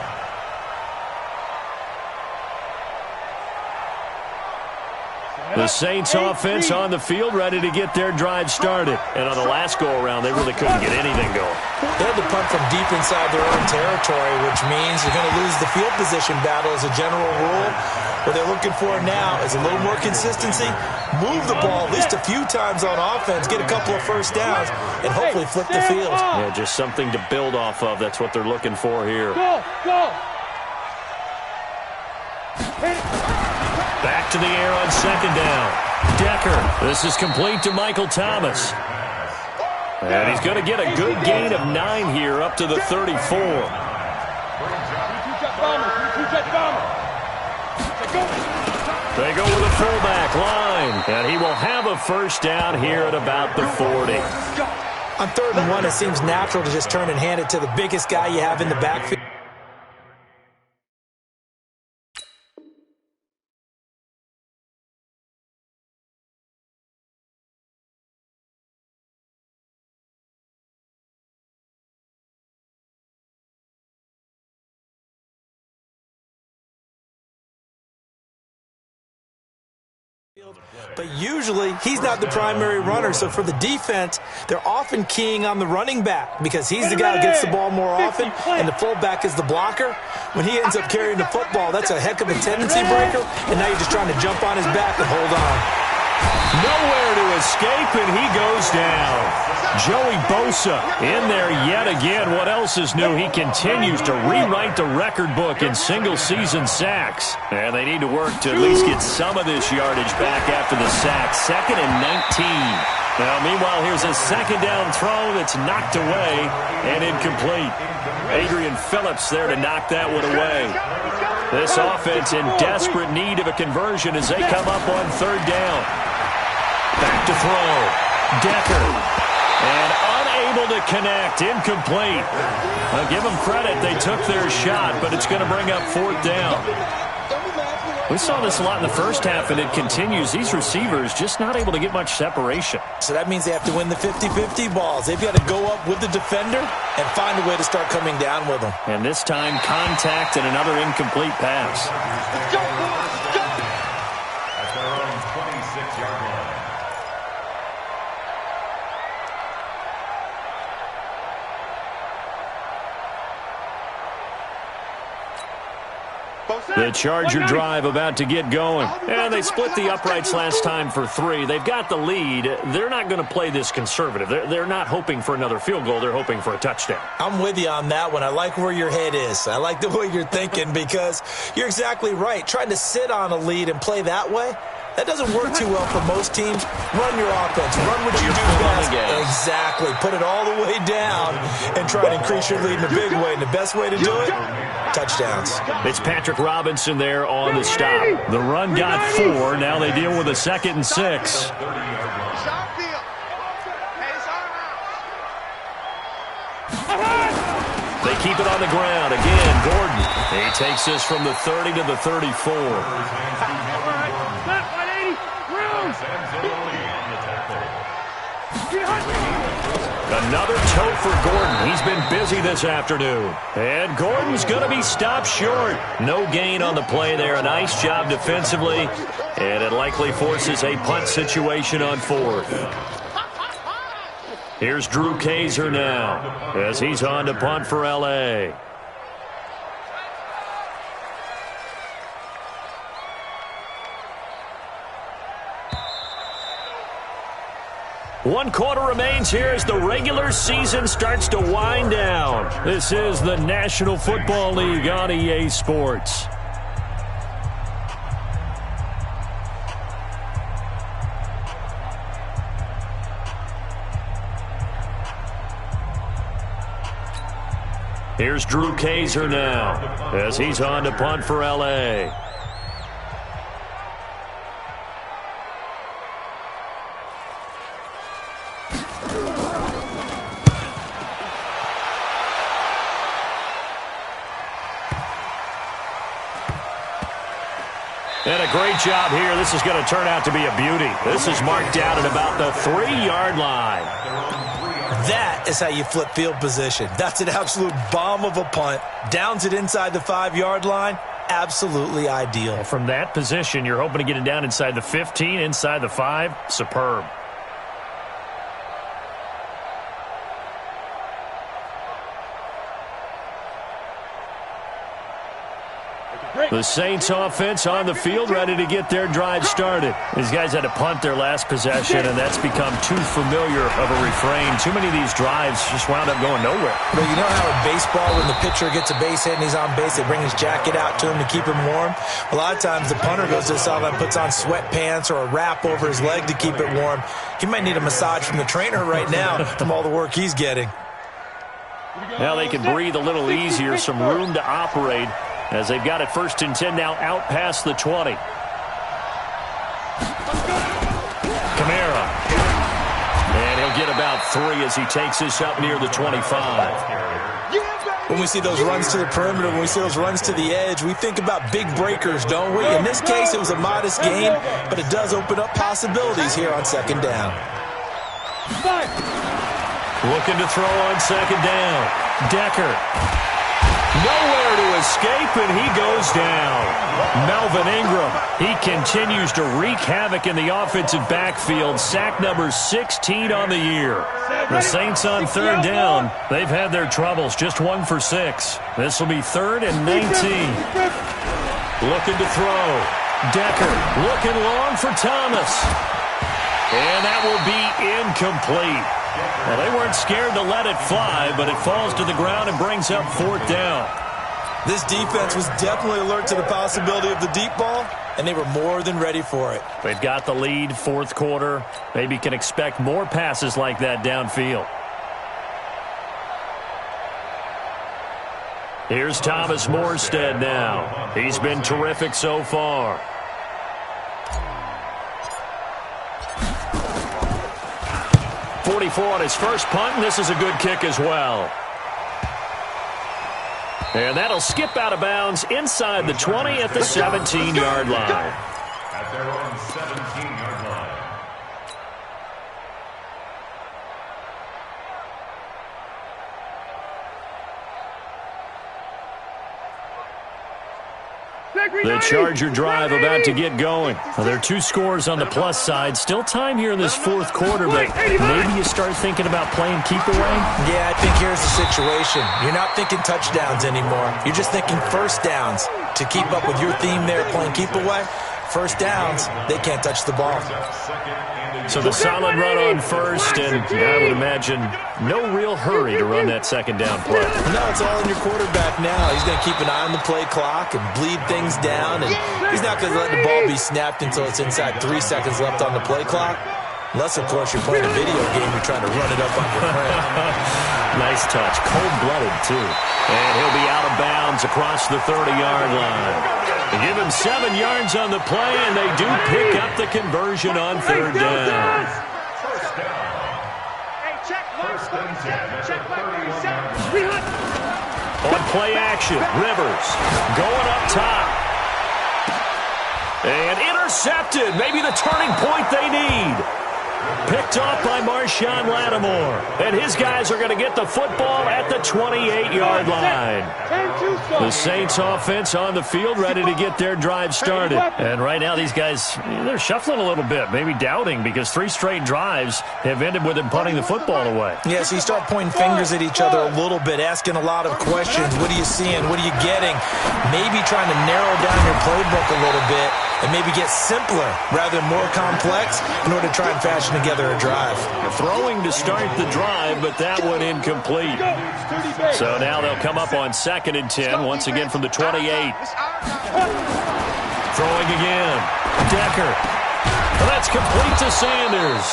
The Saints offense on the field, ready to get their drive started. And on the last go-around, they really couldn't get anything going. They had to punt from deep inside their own territory, which means you're going to lose the field position battle as a general rule. What they're looking for now is a little more consistency, move the ball at least a few times on offense, get a couple of 1st downs, and hopefully flip the field. Yeah, just something to build off of. That's what they're looking for here. Go. Back to the air on 2nd down. Decker. This is complete to Michael Thomas. And he's going to get a good gain of 9 here up to the 34. They go with a fullback line. And he will have a 1st down here at about the 40. On 3rd and 1, it seems natural to just turn and hand it to the biggest guy you have in the backfield. But usually, he's not the primary runner. So for the defense, they're often keying on the running back because he's the guy who gets the ball more often, and the fullback is the blocker. When he ends up carrying the football, that's a heck of a tendency breaker, and now you're just trying to jump on his back and hold on. Nowhere to escape, and he goes down. Joey Bosa in there yet again. What else is new? He continues to rewrite the record book in single-season sacks. And they need to work to at least get some of this yardage back after the sack. 2nd and 19. Now, meanwhile, here's a 2nd down throw that's knocked away and incomplete. Adrian Phillips there to knock that one away. This offense in desperate need of a conversion as they come up on 3rd down. Back to throw. Decker. And unable to connect. Incomplete. I'll give them credit. They took their shot, but it's going to bring up 4th down. We saw this a lot in the first half, and it continues. These receivers just not able to get much separation. So that means they have to win the 50-50 balls. They've got to go up with the defender and find a way to start coming down with them. And this time, contact and another incomplete pass. At their own 26-yard line. The Charger drive about to get going. And they split the uprights last time for 3. They've got the lead. They're not going to play this conservative. They're not hoping for another field goal. They're hoping for a touchdown. I'm with you on that one. I like where your head is. I like the way you're thinking because you're exactly right. Trying to sit on a lead and play that way, That doesn't work too well for most teams. Run your offense. Run what you do best. Exactly. Put it all the way down and try to increase your lead in a big way. And the best way to do it, touchdowns. It's Patrick Robinson there on the stop. The run got 4. Now they deal with a 2nd and 6. They keep it on the ground. Again, Gordon. He takes this from the 30 to the 34. Another toe for Gordon. He's been busy this afternoon. And Gordon's going to be stopped short. No gain on the play there. A nice job defensively. And it likely forces a punt situation on 4th. Here's Drew Kaiser now as he's on to punt for L.A. One quarter remains here as the regular season starts to wind down. This is the National Football League on EA Sports. Here's Drew Kaiser now as he's on to punt for L.A. And a great job here. This is going to turn out to be a beauty. This is marked out at about the 3-yard line. That is how you flip field position. That's an absolute bomb of a punt. Downs it inside the 5-yard line. Absolutely ideal. From that position, you're hoping to get it down inside the 15, inside the 5. Superb. The Saints offense on the field, ready to get their drive started. These guys had to punt their last possession, and that's become too familiar of a refrain. Too many of these drives just wound up going nowhere. Well, you know how in baseball, when the pitcher gets a base hit and he's on base, they bring his jacket out to him to keep him warm? A lot of times the punter goes to the sideline, puts on sweatpants or a wrap over his leg to keep it warm. He might need a massage from the trainer right now from all the work he's getting. Now they can breathe a little easier, some room to operate, as they've got it 1st and 10 now out past the 20. Kamara. And he'll get about 3 as he takes this up near the 25. When we see those runs to the perimeter, when we see those runs to the edge, we think about big breakers, don't we? In this case, it was a modest gain, but it does open up possibilities here on 2nd down. Looking to throw on 2nd down. Decker. Nowhere to escape, and he goes down. Melvin Ingram, he continues to wreak havoc in the offensive backfield. Sack number 16 on the year. The Saints on 3rd down. They've had their troubles, just 1 for 6. This will be 3rd and 19. Looking to throw. Decker looking long for Thomas. And that will be incomplete. Well, they weren't scared to let it fly, but it falls to the ground and brings up 4th down. This defense was definitely alert to the possibility of the deep ball, and they were more than ready for it. They've got the lead, 4th quarter. Maybe can expect more passes like that downfield. Here's Thomas Morstead now. He's been terrific so far. On his first punt, and this is a good kick as well. And that'll skip out of bounds inside the 20 at the 17-yard line. At their own 17-yard line. The Charger drive about to get going. Well, there are 2 scores on the plus side. Still time here in this 4th quarter, but maybe you start thinking about playing keep away? Yeah, I think here's the situation. You're not thinking touchdowns anymore. You're just thinking 1st downs to keep up with your theme there, playing keep away. first downs, they can't touch the ball. So the solid run on first, and I would imagine no real hurry to run that second down play. No, it's all in your quarterback now. He's going to keep an eye on the play clock and bleed things down, and he's not going to let the ball be snapped until it's inside 3 seconds left on the play clock. Unless, of course, you're playing a video game, you're trying to run it up on your friend. Nice touch. Cold-blooded, too. And he'll be out of bounds across the 30-yard line. They give him 7 yards on the play, and they do pick up the conversion on third down. On play action, Rivers going up top. And intercepted. Maybe the turning point they need. Picked off by Marshawn Lattimore. And his guys are going to get the football at the 28-yard line. The Saints offense on the field ready to get their drive started. And right now these guys, they're shuffling a little bit, maybe doubting, because 3 straight drives have ended with them punting the football away. Yeah, so you start pointing fingers at each other a little bit, asking a lot of questions. What are you seeing? What are you getting? Maybe trying to narrow down your playbook a little bit and maybe get simpler rather than more complex in order to try and fashion together a drive. Throwing to start the drive, but that one incomplete. So now they'll come up on 2nd and 10, once again from the 28. Throwing again. Decker. That's complete to Sanders.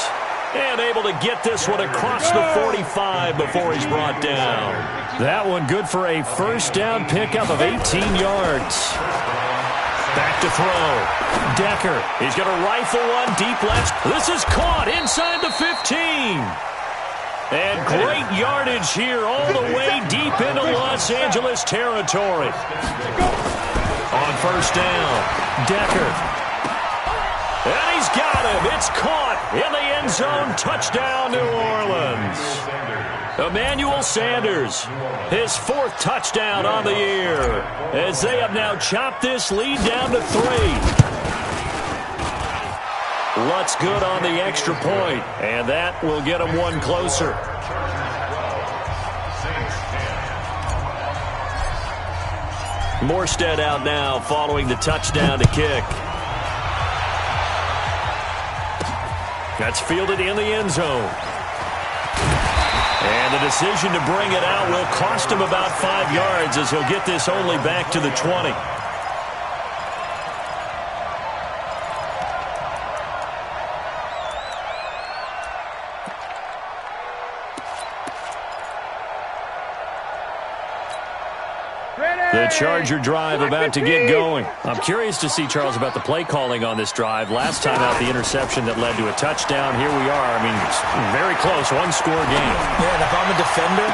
And able to get this one across the 45 before he's brought down. That one good for a first down pickup of 18 yards. Back to throw. Decker. He's going to rifle one deep left. This is caught inside the 15. And great yardage here all the way deep into Los Angeles territory. On first down, Decker. And he's got him. It's caught in the end zone. Touchdown, New Orleans. Emmanuel Sanders, his 4th touchdown on the year, as they have now chopped this lead down to 3. Lutz good on the extra point, and that will get them one closer. Morstead out now following the touchdown to kick. That's fielded in the end zone. And the decision to bring it out will cost him about 5 yards as he'll get this only back to the 20. The Charger drive about to get going. I'm curious to see, Charles, about the play calling on this drive. Last time out, the interception that led to a touchdown. Here we are. I mean, it's very close, 1-score game. Yeah, and if I'm a defender.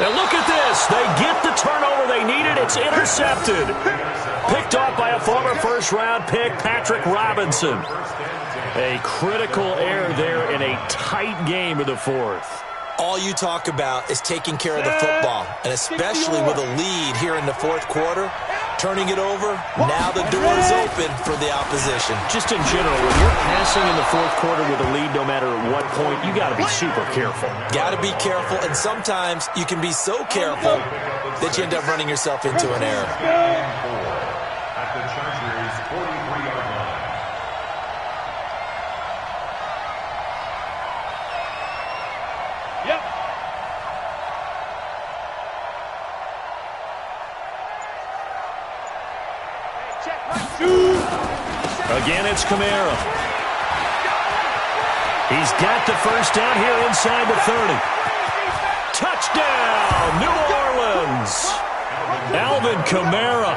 And look at this. They get the turnover they needed. It's intercepted. Picked off by a former first-round pick, Patrick Robinson. A critical error there in a tight game of the 4th. All you talk about is taking care of the football, and especially with a lead here in the 4th quarter, turning it over, now the door is open for the opposition. Just in general, when you're passing in the 4th quarter with a lead, no matter at what point, you got to be super careful. Got to be careful, and sometimes you can be so careful that you end up running yourself into an error. At the Chargers' 43-yard line. Yep. Again, it's Kamara. He's got the first down here inside the 30. Touchdown, New Orleans. Alvin Kamara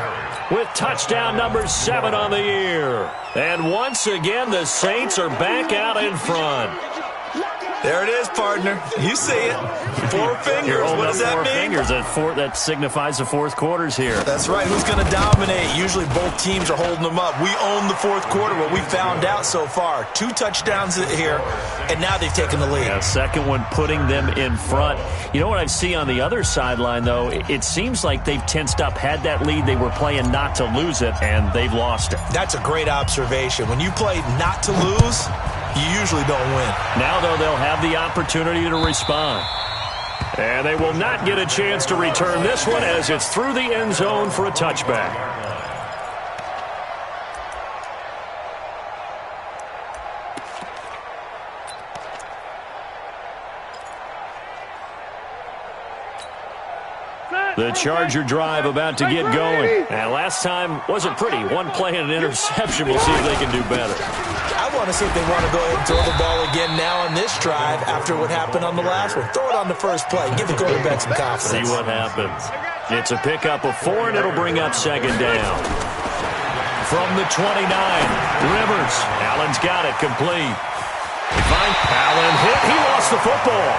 with touchdown number 7 on the year. And once again, the Saints are back out in front. There it is, partner. You see it. 4 fingers. What does that mean? 4 fingers. That signifies the 4th quarter's here. That's right. Who's going to dominate? Usually both teams are holding them up. We own the 4th quarter, what we found out so far. 2 touchdowns here, and now they've taken the lead. Yeah, second one putting them in front. You know what I see on the other sideline, though? It seems like they've tensed up. Had that lead, they were playing not to lose it, and they've lost it. That's a great observation. When you play not to lose, you usually don't win. Now, though, they'll have the opportunity to respond. And they will not get a chance to return this one as it's through the end zone for a touchback. The Charger drive about to get going. And last time wasn't pretty. One play and an interception. We'll see if they can do better. I want to see if they want to go ahead and throw the ball again now on this drive after what happened on the last one. Throw it on the first play. Give the quarterback some confidence. See what happens. It's a pickup of 4, and it'll bring up second down. From the 29, Rivers. Allen's got it complete. Allen hit. He lost the football.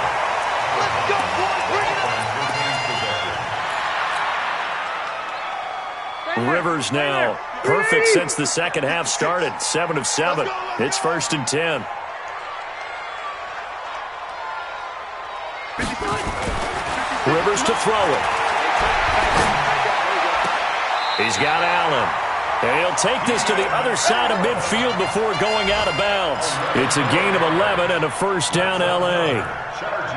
Let's go, boys. Bring it on. Rivers now perfect since the second half started. 7 of 7. It's 1st and 10. Rivers to throw it. He's got Allen. And he'll take this to the other side of midfield before going out of bounds. It's a gain of 11 and a first down, L.A.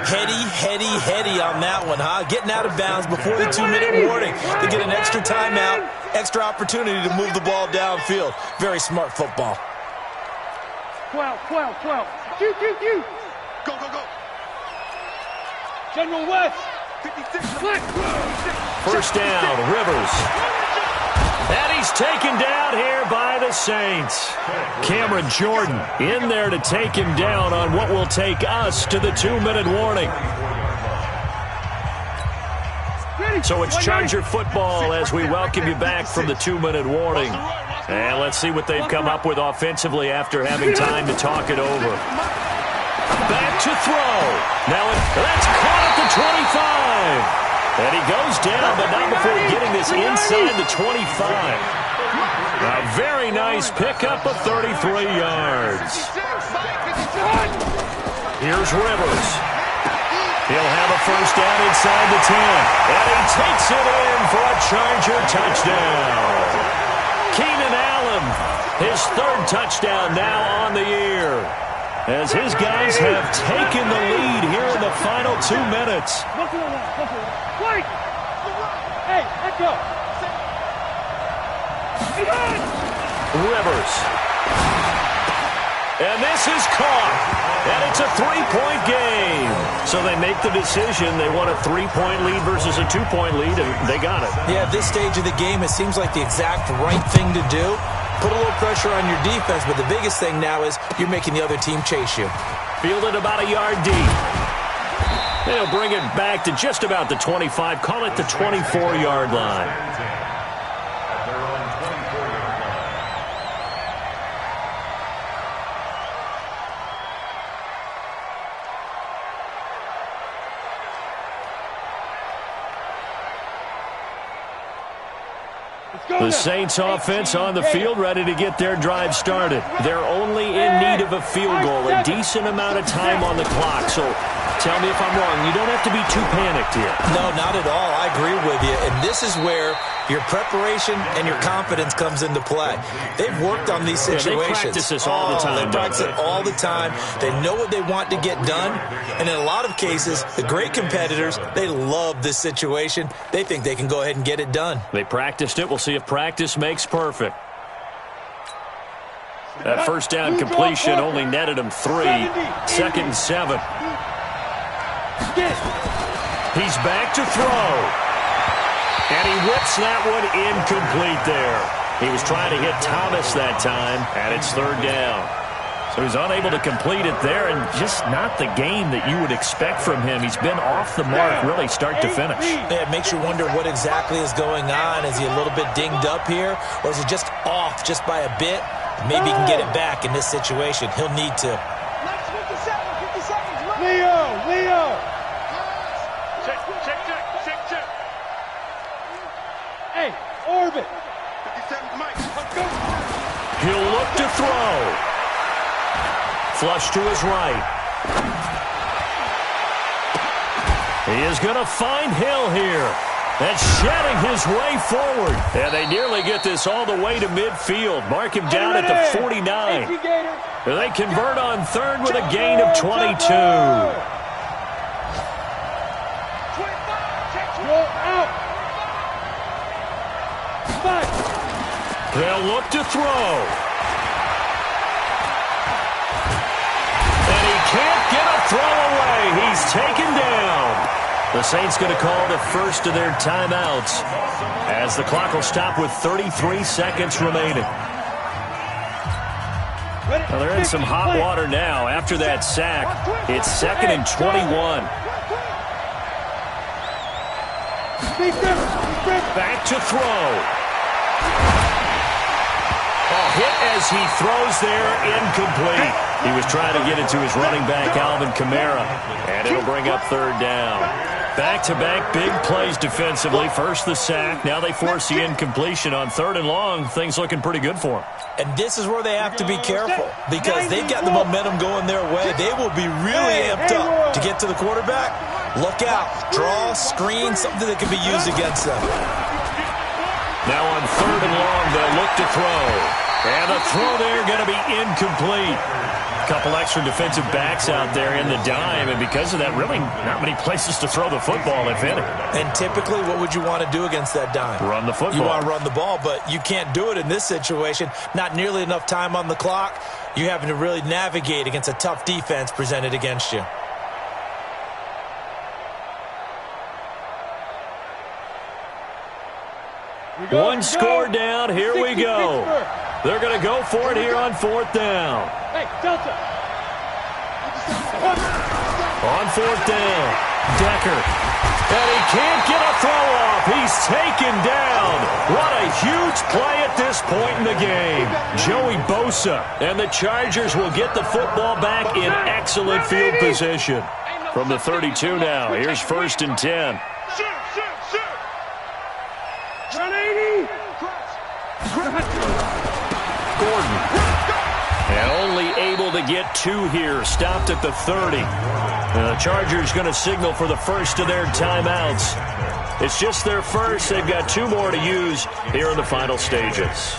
Heady on that one, huh? Getting out of bounds before the 2-minute warning to get an extra timeout, extra opportunity to move the ball downfield. Very smart football. 12. Q. Go. General West. 56. First down, Rivers. And he's taken down here by the Saints. Cameron Jordan in there to take him down on what will take us to the 2-minute warning. So it's Charger football as we welcome you back from the 2-minute warning. And let's see what they've come up with offensively after having time to talk it over. Back to throw. Now that's caught at the 25. And he goes down, but not before getting this inside the 25. A very nice pickup of 33 yards. Here's Rivers. He'll have a first down inside the 10. And he takes it in for a Charger touchdown. Keenan Allen, his 3rd touchdown now on the year, as his guys have taken the lead here in the final 2 minutes. Wait! Hey, let go! Rivers. And this is caught. And it's a 3-point game. So they make the decision. They want a 3-point lead versus a 2-point lead, and they got it. Yeah, at this stage of the game, it seems like the exact right thing to do. Put a little pressure on your defense, but the biggest thing now is you're making the other team chase you. Fielded about a yard deep. They'll bring it back to just about the 25. Call it the 24-yard line. The Saints offense on the field, ready to get their drive started. They're only in need of a field goal, a decent amount of time on the clock. So tell me if I'm wrong. You don't have to be too panicked here. No, not at all. I agree with you. And this is where your preparation and your confidence comes into play. They've worked on these situations. They practice this all the time. They practice it all the time. They know what they want to get done. And in a lot of cases, the great competitors, they love this situation. They think they can go ahead and get it done. They practiced it. We'll see if practice makes perfect. That first down completion only netted him 3. 2nd and 7. He's back to throw. And he whips that one incomplete there. He was trying to hit Thomas that time, and it's 3rd down. So he's unable to complete it there, and just not the game that you would expect from him. He's been off the mark really start to finish. Yeah, it makes you wonder what exactly is going on. Is he a little bit dinged up here, or is it just off just by a bit? Maybe he can get it back in this situation. He'll need to. 50 seconds. Leo. Check. Hey, orbit. 57, Mike. Let's go. He'll look to throw. Flush to his right. He is going to find Hill here. And shedding his way forward. And they nearly get this all the way to midfield. Mark him down at the 49. They convert on 3rd with a gain of 22. They'll look to throw. And he can't get a throw away. He's taken down. The Saints going to call the first of their timeouts as the clock will stop with 33 seconds remaining. Well, they're in some hot water now after that sack. It's 2nd and 21. Back to throw. Hit as he throws there, incomplete. He was trying to get it to his running back, Alvin Kamara, and it'll bring up 3rd down. Back-to-back big plays defensively. First the sack. Now they force the incompletion on 3rd and long. Things looking pretty good for them. And this is where they have to be careful because they've got the momentum going their way. They will be really amped up to get to the quarterback. Look out. Draw, screen, something that can be used against them. Now on 3rd and long, they'll look to throw. And the throw there going to be incomplete. A couple extra defensive backs out there in the dime, and because of that, really not many places to throw the football, if any. And typically, what would you want to do against that dime? Run the football. You want to run the ball, but you can't do it in this situation. Not nearly enough time on the clock. You're having to really navigate against a tough defense presented against you. One score down. Here we go. They're going to go for it here on 4th down. Hey, Delta. On 4th down, Decker. And he can't get a throw off. He's taken down. What a huge play at this point in the game. Joey Bosa. And the Chargers will get the football back in excellent field position. From the 32 now, here's 1st and 10. Gordon. And only able to get 2 here. Stopped at the 30. The Chargers going to signal for the first of their timeouts. It's just their first. They've got 2 more to use here in the final stages.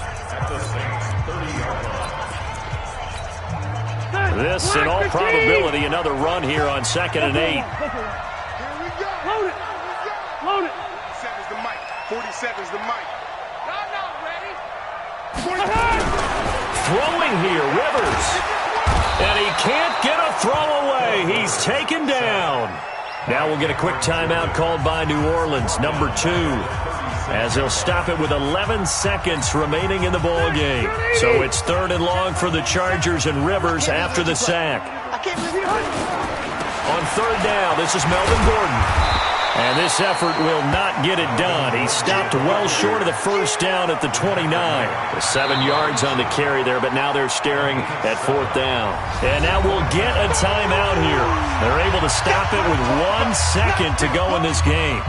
This, in all probability, another run here on 2nd and 8. Here we go. Load it. Load it. 47's the mic. 47's the mic. Y'all not ready. Throwing here, Rivers. And he can't get a throw away. He's taken down. Now we'll get a quick timeout called by New Orleans, number 2, as they'll stop it with 11 seconds remaining in the ball game. So it's 3rd and long for the Chargers and Rivers after the sack. On 3rd down, this is Melvin Gordon. And this effort will not get it done. He stopped well short of the first down at the 29. 7 yards on the carry there, but now they're staring at 4th down. And now we'll get a timeout here. They're able to stop it with 1 second to go in this game.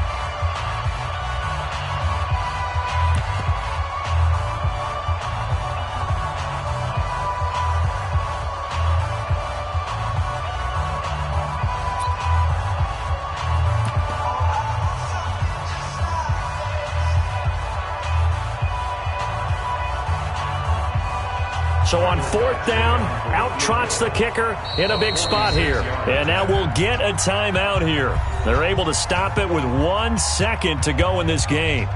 So on 4th down, out trots the kicker in a big spot here. And now we'll get a timeout here. They're able to stop it with 1 second to go in this game.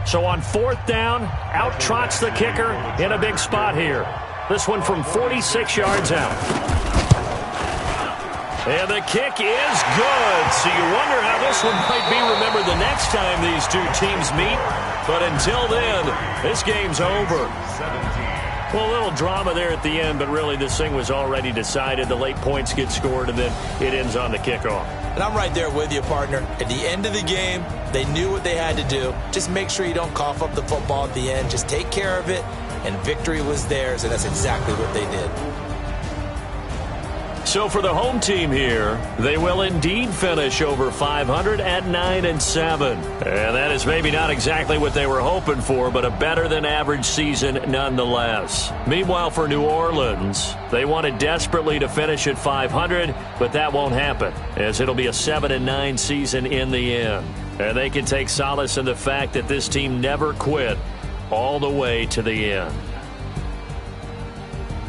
So on 4th down, out trots the kicker in a big spot here. This one from 46 yards out. And the kick is good. So you wonder how this one might be remembered the next time these 2 teams meet. But until then, this game's over. Well, a little drama there at the end, but really this thing was already decided. The late points get scored, and then it ends on the kickoff. And I'm right there with you, partner. At the end of the game, they knew what they had to do. Just make sure you don't cough up the football at the end. Just take care of it, and victory was theirs, and that's exactly what they did. So for the home team here, they will indeed finish over 500 at 9-7. And that is maybe not exactly what they were hoping for, but a better than average season nonetheless. Meanwhile, for New Orleans, they wanted desperately to finish at 500, but that won't happen, as it'll be a 7-9 season in the end. And they can take solace in the fact that this team never quit all the way to the end.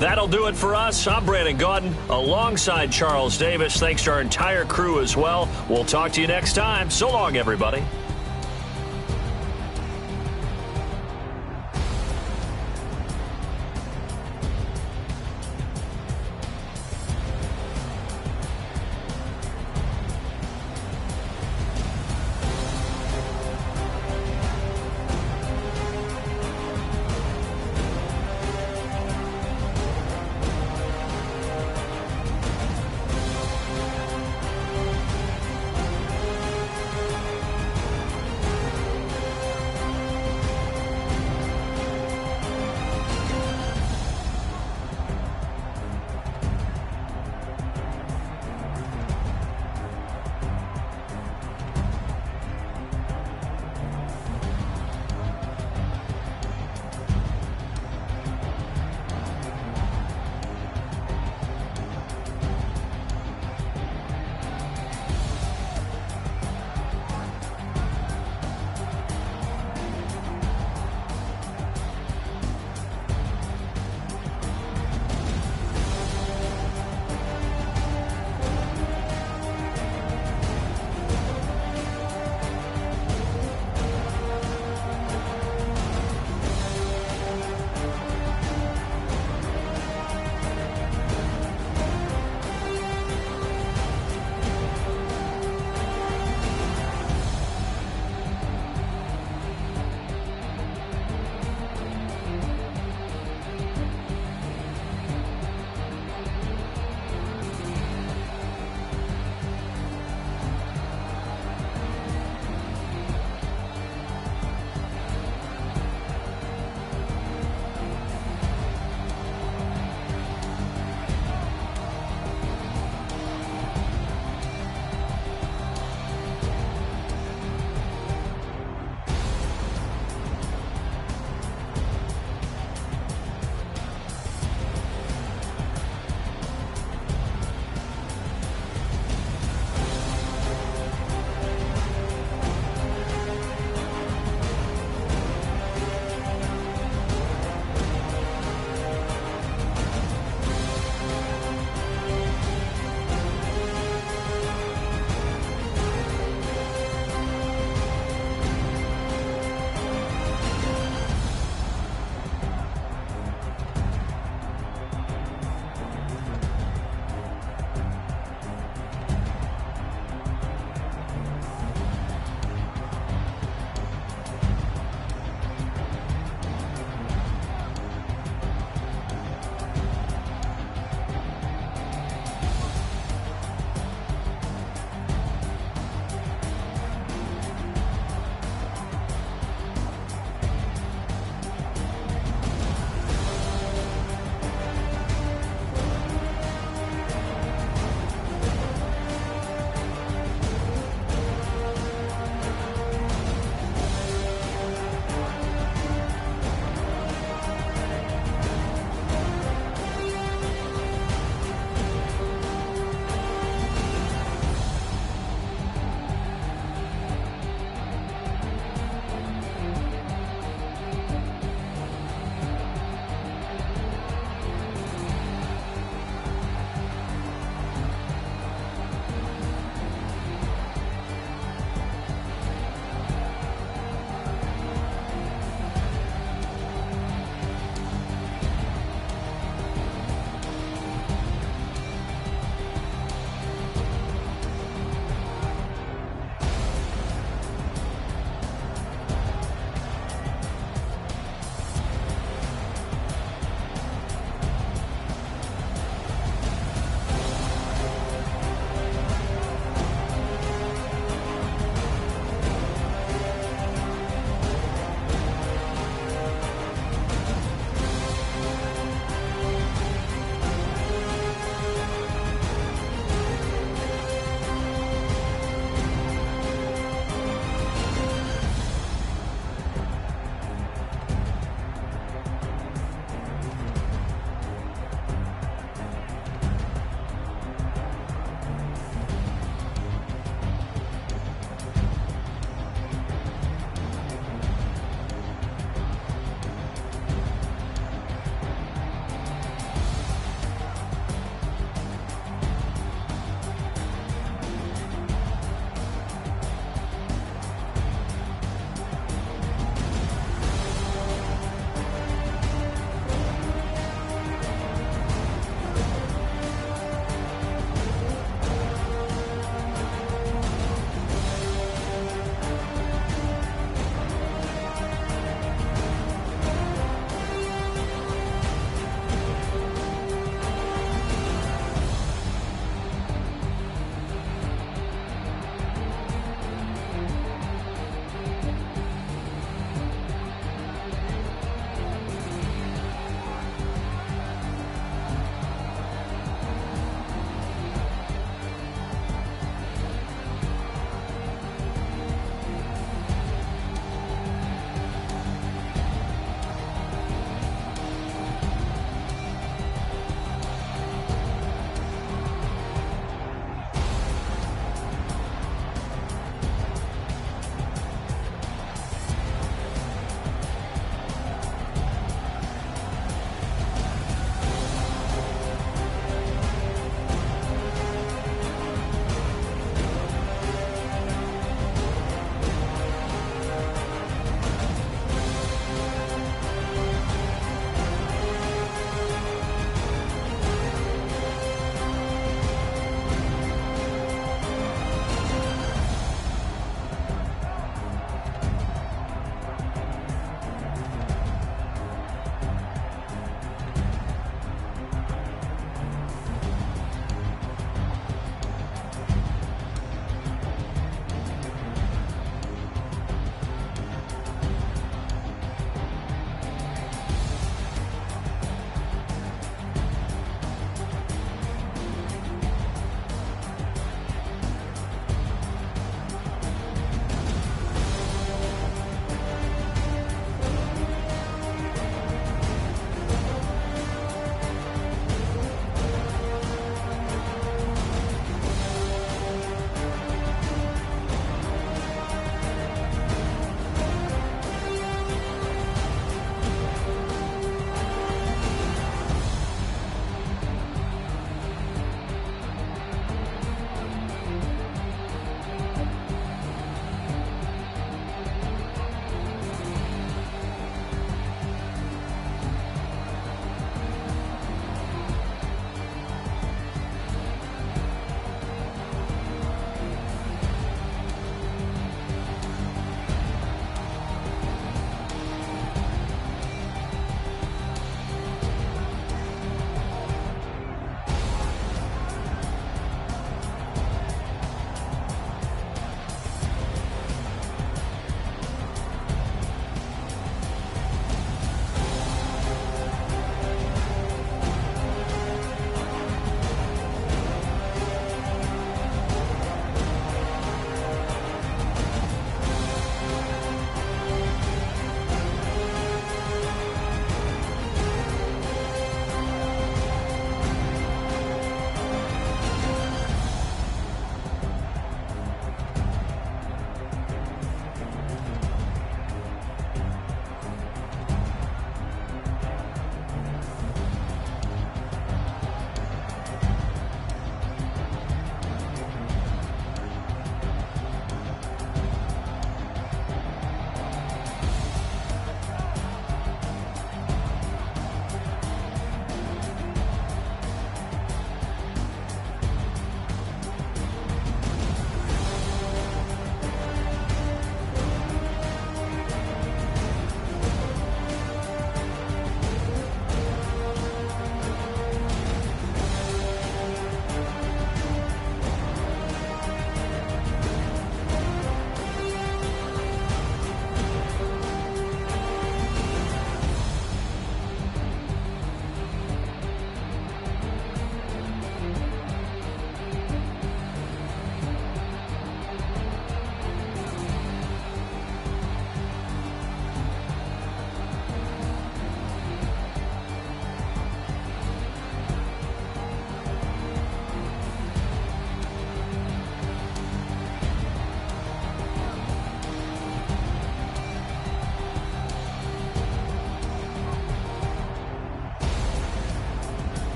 That'll do it for us. I'm Brandon Gaudin alongside Charles Davis. Thanks to our entire crew as well. We'll talk to you next time. So long, everybody.